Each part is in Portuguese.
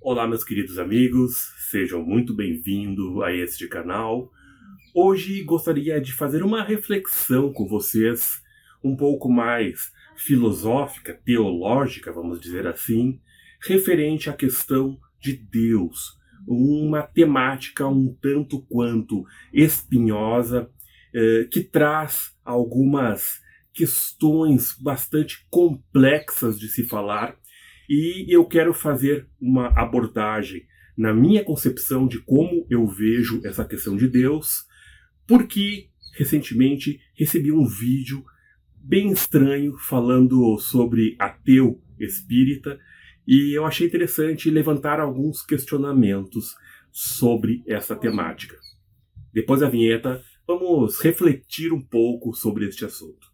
Olá, meus queridos amigos, sejam muito bem-vindos a este canal. Hoje gostaria de fazer uma reflexão com vocês, um pouco mais filosófica, teológica, vamos dizer assim, referente à questão de Deus. Uma temática um tanto quanto espinhosa, que traz algumas questões bastante complexas de se falar, e eu quero fazer uma abordagem na minha concepção de como eu vejo essa questão de Deus, porque recentemente recebi um vídeo bem estranho falando sobre ateu espírita, e eu achei interessante levantar alguns questionamentos sobre essa temática. Depois da vinheta, vamos refletir um pouco sobre este assunto.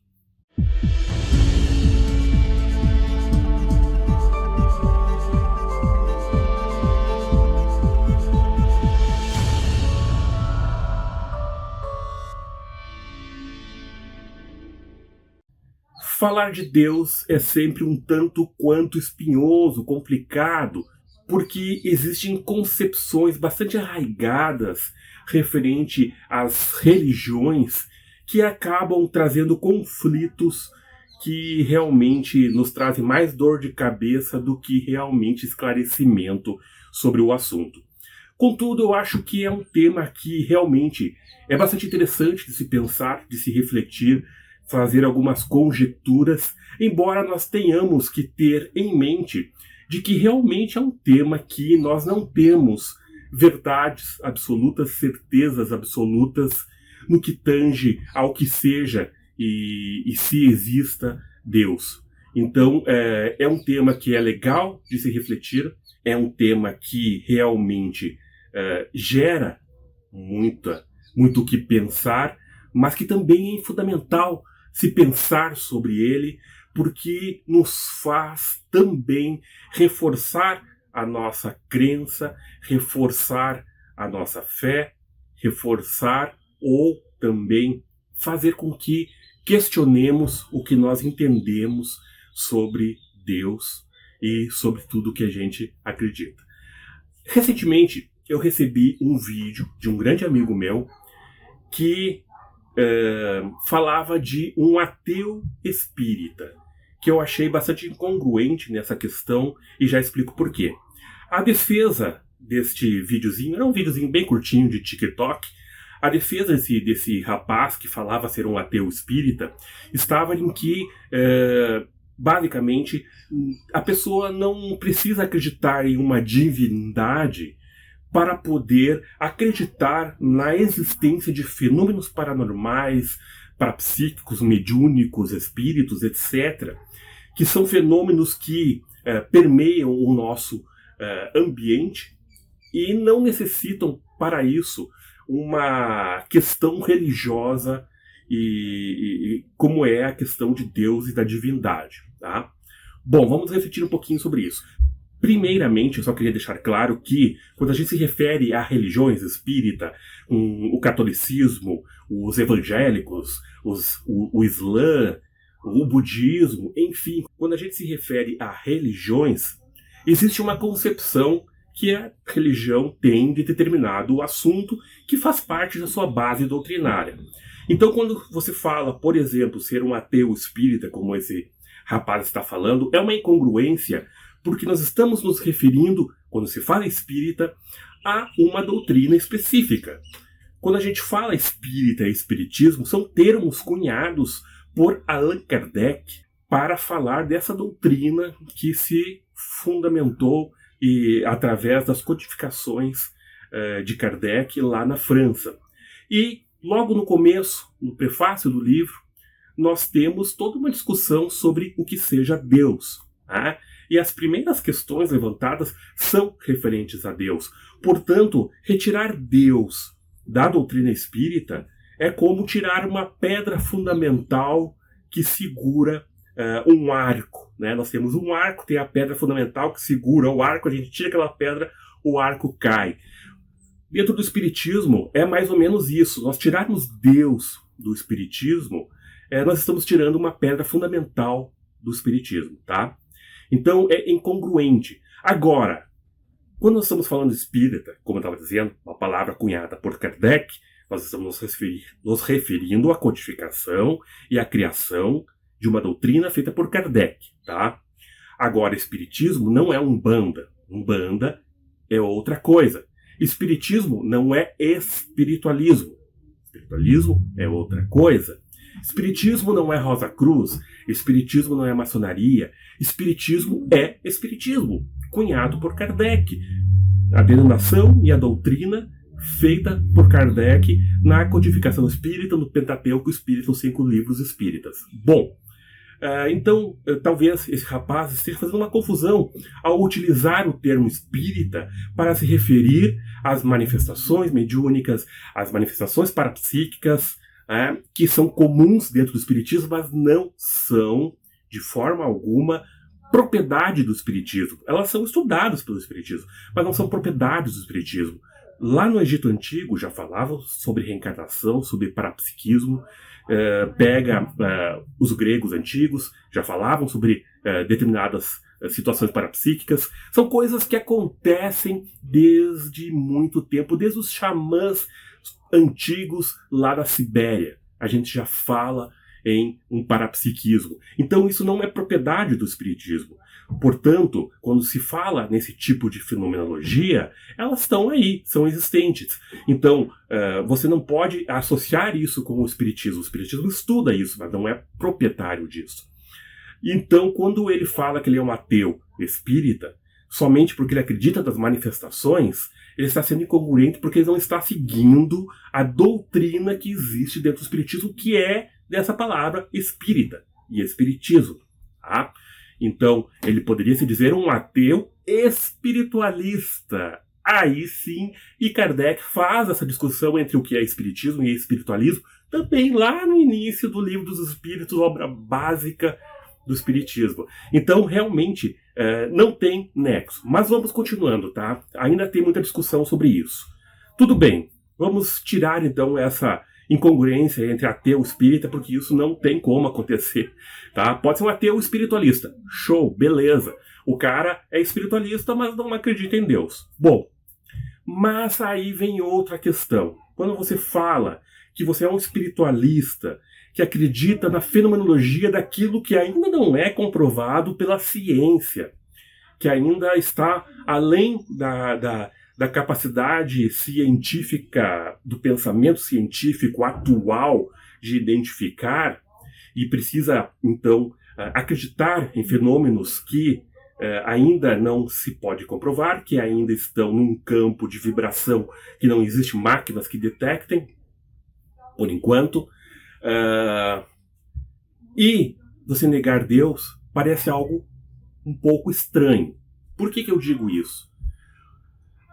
Falar de Deus é sempre um tanto quanto espinhoso, complicado, porque existem concepções bastante arraigadas referente às religiões que acabam trazendo conflitos que realmente nos trazem mais dor de cabeça do que realmente esclarecimento sobre o assunto. Contudo, eu acho que é um tema que realmente é bastante interessante de se pensar, de se refletir, fazer algumas conjecturas, embora nós tenhamos que ter em mente de que realmente é um tema que nós não temos verdades absolutas, certezas absolutas no que tange ao que seja e se exista Deus. Então, é um tema que é legal de se refletir, é um tema que realmente gera muito o que pensar, mas que também é fundamental se pensar sobre ele, porque nos faz também reforçar a nossa crença, reforçar a nossa fé, reforçar ou também fazer com que questionemos o que nós entendemos sobre Deus e sobre tudo que a gente acredita. Recentemente, eu recebi um vídeo de um grande amigo meu que falava de um ateu espírita, que eu achei bastante incongruente nessa questão e já explico por quê. A defesa deste videozinho, era um videozinho bem curtinho de TikTok, a defesa desse rapaz que falava ser um ateu espírita estava em que, basicamente, a pessoa não precisa acreditar em uma divindade para poder acreditar na existência de fenômenos paranormais, parapsíquicos, mediúnicos, espíritos, etc., que são fenômenos que permeiam o nosso ambiente e não necessitam, para isso, uma questão religiosa e como é a questão de Deus e da divindade. Tá? Bom, vamos refletir um pouquinho sobre isso. Primeiramente, eu só queria deixar claro que, quando a gente se refere a religiões espírita, o catolicismo, os evangélicos, o Islã, o budismo, enfim, quando a gente se refere a religiões, existe uma concepção que a religião tem de determinado assunto que faz parte da sua base doutrinária. Então, quando você fala, por exemplo, ser um ateu espírita, como esse rapaz está falando, é uma incongruência, porque nós estamos nos referindo, quando se fala espírita, a uma doutrina específica. Quando a gente fala espírita e espiritismo, são termos cunhados por Allan Kardec para falar dessa doutrina que se fundamentou através das codificações de Kardec lá na França. E logo no começo, no prefácio do livro, nós temos toda uma discussão sobre o que seja Deus. Tá? E as primeiras questões levantadas são referentes a Deus. Portanto, retirar Deus da doutrina espírita é como tirar uma pedra fundamental que segura um arco. Né? Nós temos um arco, tem a pedra fundamental que segura o arco, a gente tira aquela pedra, o arco cai. Dentro do espiritismo é mais ou menos isso. Nós tirarmos Deus do espiritismo, nós estamos tirando uma pedra fundamental do espiritismo. Tá? Então é incongruente. Agora, Quando nós estamos falando de espírita, como eu estava dizendo, uma palavra cunhada por Kardec, nós estamos nos referindo à codificação e à criação de uma doutrina feita por Kardec, tá? Agora, espiritismo não é umbanda. Umbanda é outra coisa. Espiritismo não é espiritualismo. Espiritualismo é outra coisa. Espiritismo não é Rosa Cruz. Espiritismo não é maçonaria. Espiritismo é espiritismo, cunhado por Kardec. A denominação e a doutrina feita por Kardec na codificação espírita, no Pentateuco Espírita, os 5 livros espíritas. Bom, então, talvez esse rapaz esteja fazendo uma confusão ao utilizar o termo espírita para se referir às manifestações mediúnicas, às manifestações parapsíquicas, que são comuns dentro do espiritismo, mas não são, de forma alguma, propriedade do espiritismo. Elas são estudadas pelo espiritismo, mas não são propriedades do espiritismo. Lá no Egito Antigo já falavam sobre reencarnação, sobre parapsiquismo. Os gregos antigos já falavam sobre determinadas situações parapsíquicas. São coisas que acontecem desde muito tempo, desde os xamãs antigos lá da Sibéria. A gente já fala em um parapsiquismo. Então isso não é propriedade do espiritismo. Portanto, quando se fala nesse tipo de fenomenologia, elas estão aí, são existentes. Então, você não pode associar isso com o espiritismo. O espiritismo estuda isso, mas não é proprietário disso. Então, quando ele fala que ele é um ateu espírita, somente porque ele acredita nas manifestações, ele está sendo incongruente porque ele não está seguindo a doutrina que existe dentro do espiritismo, que é dessa palavra espírita e espiritismo. Tá? Então, ele poderia se dizer um ateu espiritualista. Aí sim, e Kardec faz essa discussão entre o que é espiritismo e espiritualismo, também lá no início do Livro dos Espíritos, obra básica do espiritismo. Então, realmente, não tem nexo. Mas vamos continuando, tá? Ainda tem muita discussão sobre isso. Tudo bem, vamos tirar então essa incongruência entre ateu e espírita, porque isso não tem como acontecer, tá? Pode ser um ateu espiritualista. Show, beleza. O cara é espiritualista, mas não acredita em Deus. Bom, mas aí vem outra questão. Quando você fala que você é um espiritualista, que acredita na fenomenologia daquilo que ainda não é comprovado pela ciência, que ainda está além da capacidade científica, do pensamento científico atual de identificar, e precisa, então, acreditar em fenômenos que ainda não se pode comprovar, que ainda estão num campo de vibração que não existe máquinas que detectem, por enquanto. E você negar Deus parece algo um pouco estranho. Por que eu digo isso?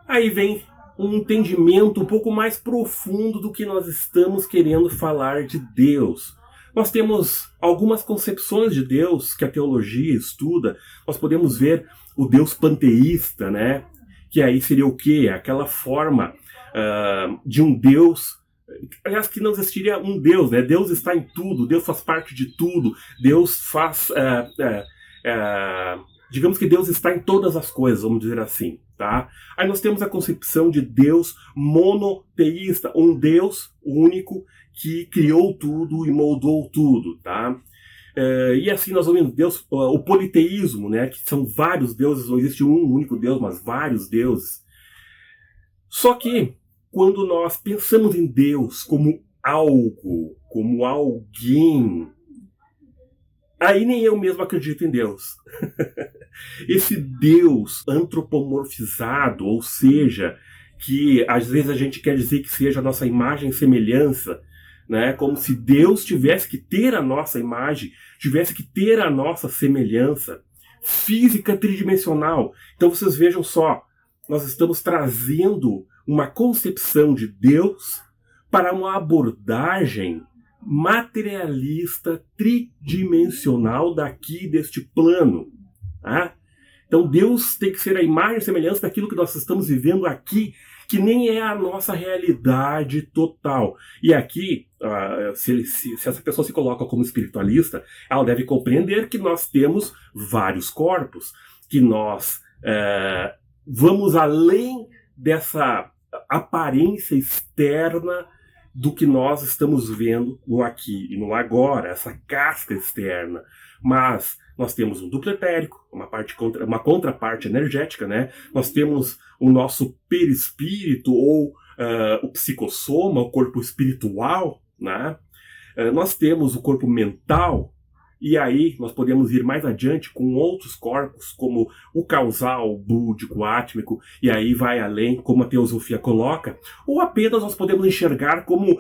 Aí vem um entendimento um pouco mais profundo do que nós estamos querendo falar de Deus. Nós temos algumas concepções de Deus que a teologia estuda. Nós podemos ver o Deus panteísta, né? Que aí seria o quê? Aquela forma de um Deus. Aliás, que não existiria um Deus, né? Deus está em tudo, Deus faz parte de tudo, Deus faz... digamos que Deus está em todas as coisas, vamos dizer assim, tá? Aí nós temos a concepção de Deus monoteísta, um Deus único que criou tudo e moldou tudo, tá? E assim nós vamos ver Deus, o politeísmo, né? Que são vários deuses, não existe um único Deus, mas vários deuses. Só que quando nós pensamos em Deus como algo, como alguém, aí nem eu mesmo acredito em Deus. Esse Deus antropomorfizado, ou seja, que às vezes a gente quer dizer que seja a nossa imagem e semelhança, né? Como se Deus tivesse que ter a nossa imagem, tivesse que ter a nossa semelhança física tridimensional. Então vocês vejam só, nós estamos trazendo uma concepção de Deus para uma abordagem materialista, tridimensional daqui deste plano. Tá? Então Deus tem que ser a imagem e semelhança daquilo que nós estamos vivendo aqui, que nem é a nossa realidade total. E aqui, se essa pessoa se coloca como espiritualista, ela deve compreender que nós temos vários corpos, que nós vamos além dessa aparência externa do que nós estamos vendo no aqui e no agora, essa casca externa. Mas nós temos um duplo etérico, uma contraparte energética, né? Nós temos o nosso perispírito, ou o psicossoma, o corpo espiritual, né? Nós temos o corpo mental, e aí nós podemos ir mais adiante com outros corpos, como o causal, o búdico, o átmico, e aí vai além, como a teosofia coloca, ou apenas nós podemos enxergar como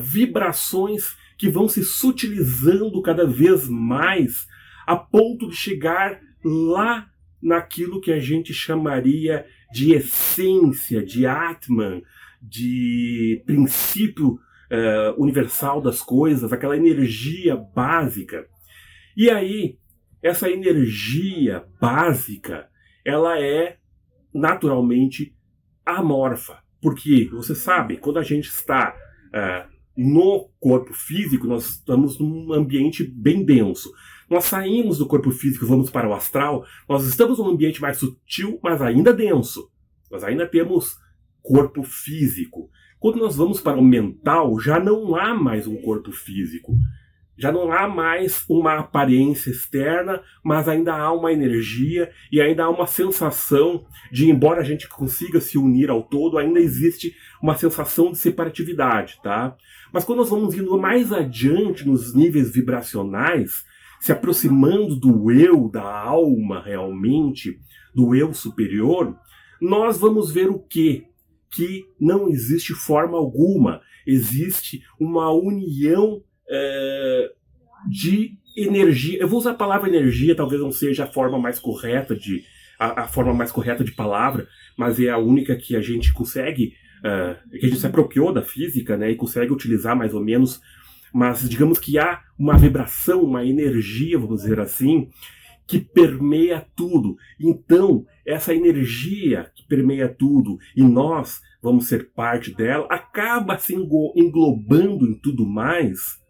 vibrações que vão se sutilizando cada vez mais, a ponto de chegar lá naquilo que a gente chamaria de essência, de Atman, de princípio universal das coisas, aquela energia básica. E aí, essa energia básica, ela é naturalmente amorfa. Porque, você sabe, quando a gente está no corpo físico, nós estamos num ambiente bem denso. Nós saímos do corpo físico e vamos para o astral, nós estamos num ambiente mais sutil, mas ainda denso. Nós ainda temos corpo físico. Quando nós vamos para o mental, já não há mais um corpo físico. Já não há mais uma aparência externa, mas ainda há uma energia e ainda há uma sensação de, embora a gente consiga se unir ao todo, ainda existe uma sensação de separatividade, tá? Mas quando nós vamos indo mais adiante nos níveis vibracionais, se aproximando do eu, da alma realmente, do eu superior, nós vamos ver o quê? Que não existe forma alguma, existe uma união de energia. Eu vou usar a palavra energia, talvez não seja a forma mais correta a forma mais correta de palavra, mas é a única que a gente consegue, que a gente se apropriou da física, né, e consegue utilizar mais ou menos. Mas digamos que há uma vibração, uma energia, vamos dizer assim, que permeia tudo. Então, essa energia que permeia tudo, e nós vamos ser parte dela, acaba se englobando em tudo mais,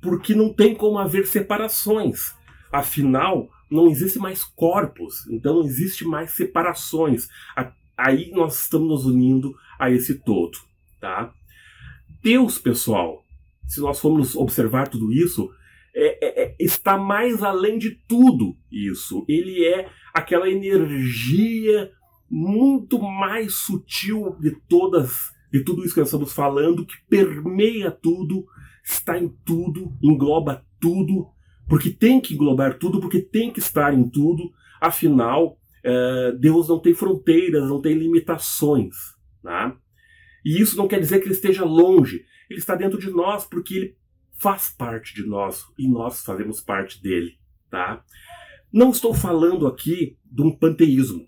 porque não tem como haver separações. Afinal, não existe mais corpos, então não existe mais separações. Aí nós estamos nos unindo a esse todo, tá? Deus, pessoal, se nós formos observar tudo isso, está mais além de tudo isso. Ele é aquela energia muito mais sutil de tudo isso que nós estamos falando, que permeia tudo, está em tudo, engloba tudo, porque tem que englobar tudo, porque tem que estar em tudo. Afinal, Deus não tem fronteiras, não tem limitações, né? E isso não quer dizer que ele esteja longe. Ele está dentro de nós, porque ele faz parte de nós e nós fazemos parte dele, tá? Não estou falando aqui de um panteísmo,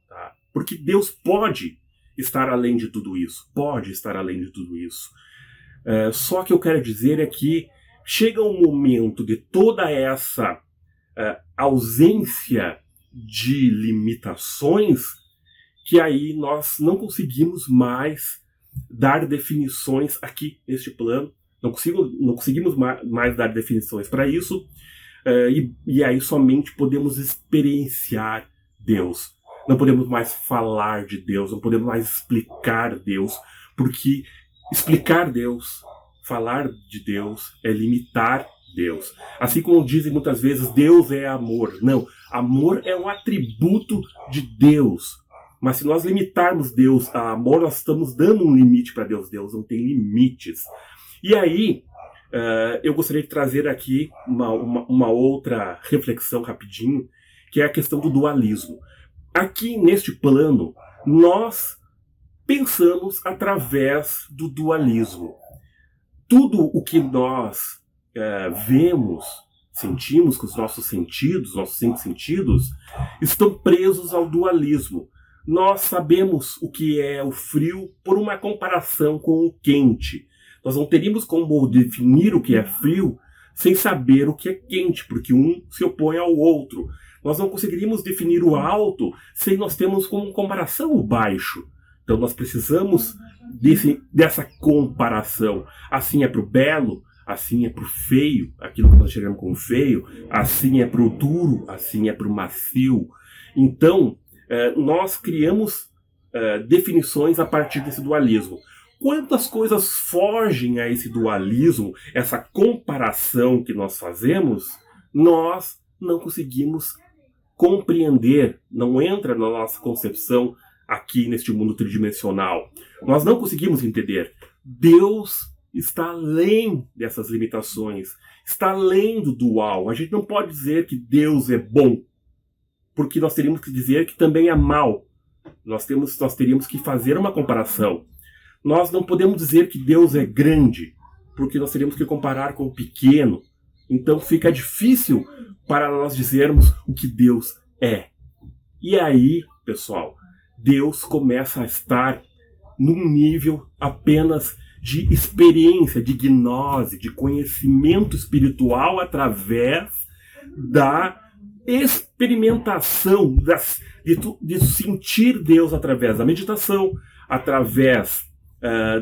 tá? Porque Deus pode estar além de tudo isso, pode estar além de tudo isso. Só que eu quero dizer é que chega um momento de toda essa ausência de limitações, que aí nós não conseguimos mais dar definições aqui neste plano, não conseguimos mais dar definições para isso, e aí somente podemos experienciar Deus. Não podemos mais falar de Deus, não podemos mais explicar Deus, porque explicar Deus, falar de Deus, é limitar Deus. Assim como dizem muitas vezes, Deus é amor. Não, amor é um atributo de Deus. Mas se nós limitarmos Deus a amor, nós estamos dando um limite para Deus. Deus não tem limites. E aí, eu gostaria de trazer aqui uma outra reflexão rapidinho, que é a questão do dualismo. Aqui, neste plano, nós pensamos através do dualismo. Tudo o que nós vemos, sentimos com os nossos sentidos, nossos 5 sentidos, estão presos ao dualismo. Nós sabemos o que é o frio por uma comparação com o quente. Nós não teríamos como definir o que é frio sem saber o que é quente, porque um se opõe ao outro. Nós não conseguiríamos definir o alto sem nós termos como comparação o baixo. Então nós precisamos dessa comparação. Assim é para o belo, assim é para o feio, aquilo que nós chegamos como feio, assim é para o duro, assim é para o macio. Então, nós criamos definições a partir desse dualismo. Quantas coisas fogem a esse dualismo, essa comparação que nós fazemos, nós não conseguimos compreender, não entra na nossa concepção aqui neste mundo tridimensional. Nós não conseguimos entender. Deus está além dessas limitações, está além do dual. A gente não pode dizer que Deus é bom, porque nós teríamos que dizer que também é mal. Nós teríamos que fazer uma comparação. Nós não podemos dizer que Deus é grande, porque nós teríamos que comparar com o pequeno. Então fica difícil para nós dizermos o que Deus é. E aí, pessoal, Deus começa a estar num nível apenas de experiência, de gnose, de conhecimento espiritual através da experimentação, de sentir Deus através da meditação, através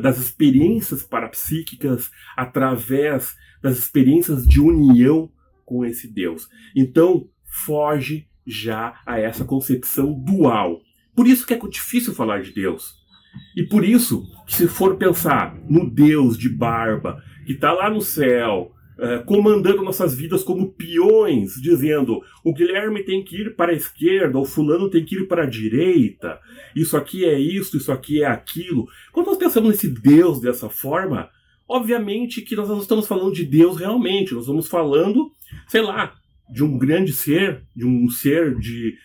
das experiências parapsíquicas, através das experiências de união com esse Deus. Então, foge já a essa concepção dual. Por isso que é difícil falar de Deus. E por isso que, se for pensar no Deus de barba, que está lá no céu, comandando nossas vidas como peões, dizendo: o Guilherme tem que ir para a esquerda, o fulano tem que ir para a direita, isso aqui é isso aqui é aquilo. Quando nós pensamos nesse Deus dessa forma, obviamente que nós não estamos falando de Deus realmente, nós estamos falando, sei lá, de um grande ser, de um ser de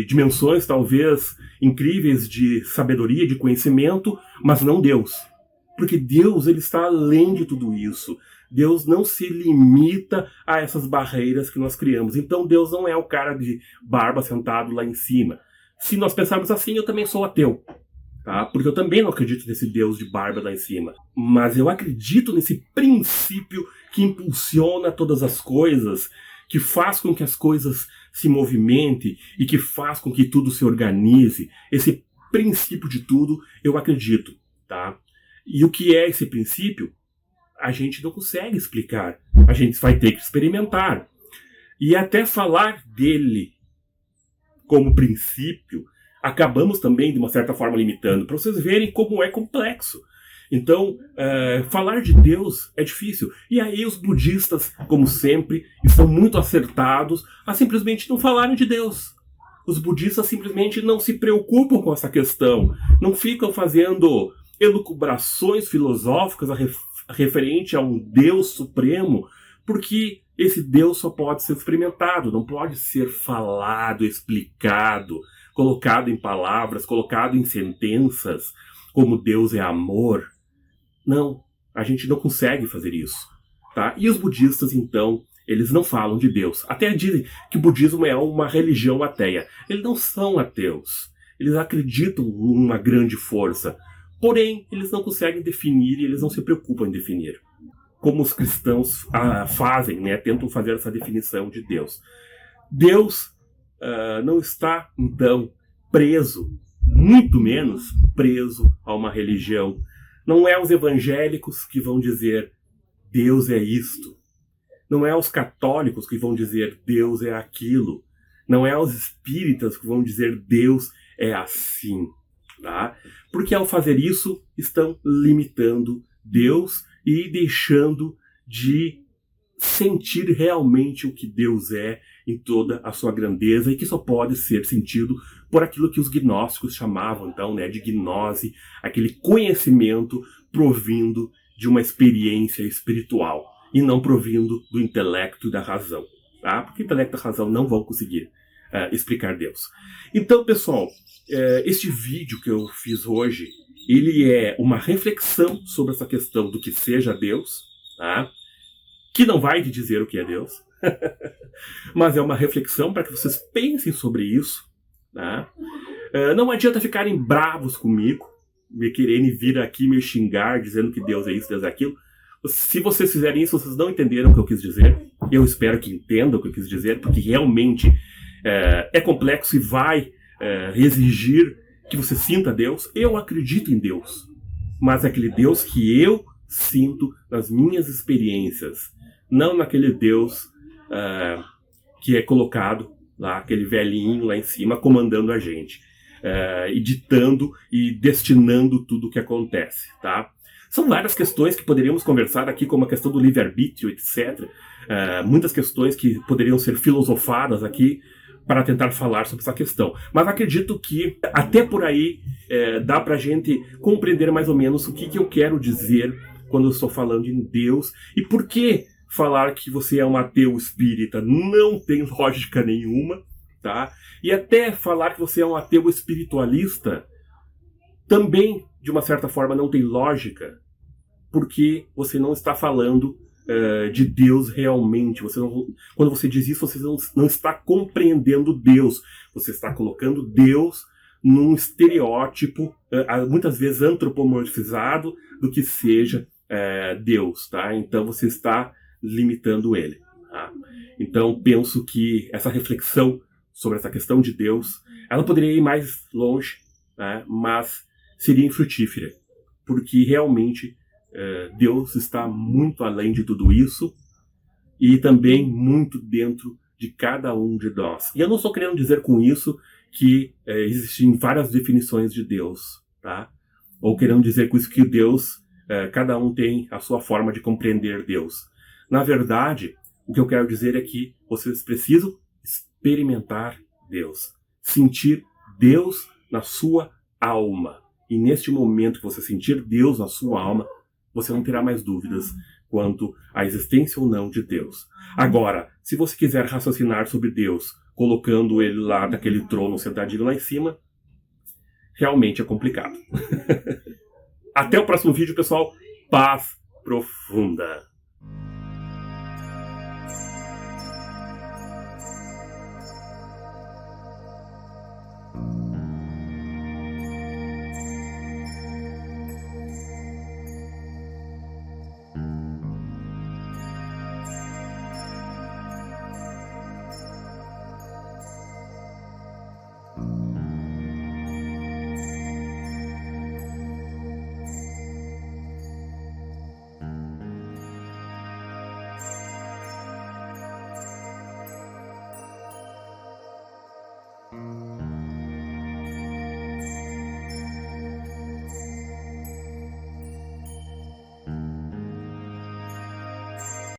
dimensões talvez incríveis de sabedoria, de conhecimento, mas não Deus. Porque Deus, ele está além de tudo isso. Deus não se limita a essas barreiras que nós criamos. Então Deus não é o cara de barba sentado lá em cima. Se nós pensarmos assim, eu também sou ateu. Tá? Porque eu também não acredito nesse Deus de barba lá em cima. Mas eu acredito nesse princípio que impulsiona todas as coisas, que faz com que as coisas se movimentem e que faz com que tudo se organize. Esse princípio de tudo eu acredito. Tá? E o que é esse princípio? A gente não consegue explicar. A gente vai ter que experimentar. E até falar dele como princípio, acabamos também, de uma certa forma, limitando, para vocês verem como é complexo. Então, falar de Deus é difícil. E aí os budistas, como sempre, estão muito acertados a simplesmente não falarem de Deus. Os budistas simplesmente não se preocupam com essa questão. Não ficam fazendo elucubrações filosóficas referente a um Deus supremo, porque esse Deus só pode ser experimentado, não pode ser falado, explicado, colocado em palavras, colocado em sentenças, como Deus é amor. Não, a gente não consegue fazer isso. Tá? E os budistas, então, eles não falam de Deus. Até dizem que o budismo é uma religião ateia. Eles não são ateus. Eles acreditam numa grande força. Porém, eles não conseguem definir e eles não se preocupam em definir. Como os cristãos fazem, né? Tentam fazer essa definição de Deus. Deus não está, então, preso, muito menos preso a uma religião. Não é os evangélicos que vão dizer Deus é isto. Não é os católicos que vão dizer Deus é aquilo. Não é os espíritas que vão dizer Deus é assim. Tá? Porque ao fazer isso, estão limitando Deus e deixando de sentir realmente o que Deus é em toda a sua grandeza e que só pode ser sentido por aquilo que os gnósticos chamavam, então, né, de gnose, aquele conhecimento provindo de uma experiência espiritual e não provindo do intelecto e da razão. Tá? Porque o intelecto e a razão não vão conseguir explicar Deus. Então, pessoal, este vídeo que eu fiz hoje, ele é uma reflexão sobre essa questão do que seja Deus, tá? Que não vai te dizer o que é Deus, mas é uma reflexão para que vocês pensem sobre isso. Tá? Não adianta ficarem bravos comigo, me quererem vir aqui me xingar, dizendo que Deus é isso, Deus é aquilo. Se vocês fizerem isso, vocês não entenderam o que eu quis dizer. Eu espero que entendam o que eu quis dizer, porque realmente é complexo e vai exigir que você sinta Deus. Eu acredito em Deus, mas aquele Deus que eu sinto nas minhas experiências, não naquele Deus que é colocado lá, aquele velhinho lá em cima comandando a gente, e ditando e destinando tudo o que acontece, tá? São várias questões que poderíamos conversar aqui, como a questão do livre-arbítrio, etc. Muitas questões que poderiam ser filosofadas aqui para tentar falar sobre essa questão. Mas acredito que até por aí dá para a gente compreender mais ou menos o que eu quero dizer quando eu estou falando em Deus e por que falar que você é um ateu espírita não tem lógica nenhuma, tá? E até falar que você é um ateu espiritualista também, de uma certa forma, não tem lógica, porque você não está falando de Deus realmente. Quando você diz isso, você não está compreendendo Deus. Você está colocando Deus num estereótipo, muitas vezes antropomorfizado, do que seja Deus, tá? Então você está limitando ele, tá? Então penso que essa reflexão sobre essa questão de Deus, ela poderia ir mais longe, né? Mas seria infrutífera, porque realmente Deus está muito além de tudo isso e também muito dentro de cada um de nós. E eu não estou querendo dizer com isso que existem várias definições de Deus, tá? Ou querendo dizer com isso que Deus, cada um tem a sua forma de compreender Deus. Na verdade, o que eu quero dizer é que vocês precisam experimentar Deus, sentir Deus na sua alma. E neste momento que você sentir Deus na sua alma, você não terá mais dúvidas quanto à existência ou não de Deus. Agora, se você quiser raciocinar sobre Deus, colocando ele lá naquele trono sentadinho lá em cima, realmente é complicado. Até o próximo vídeo, pessoal. Paz profunda.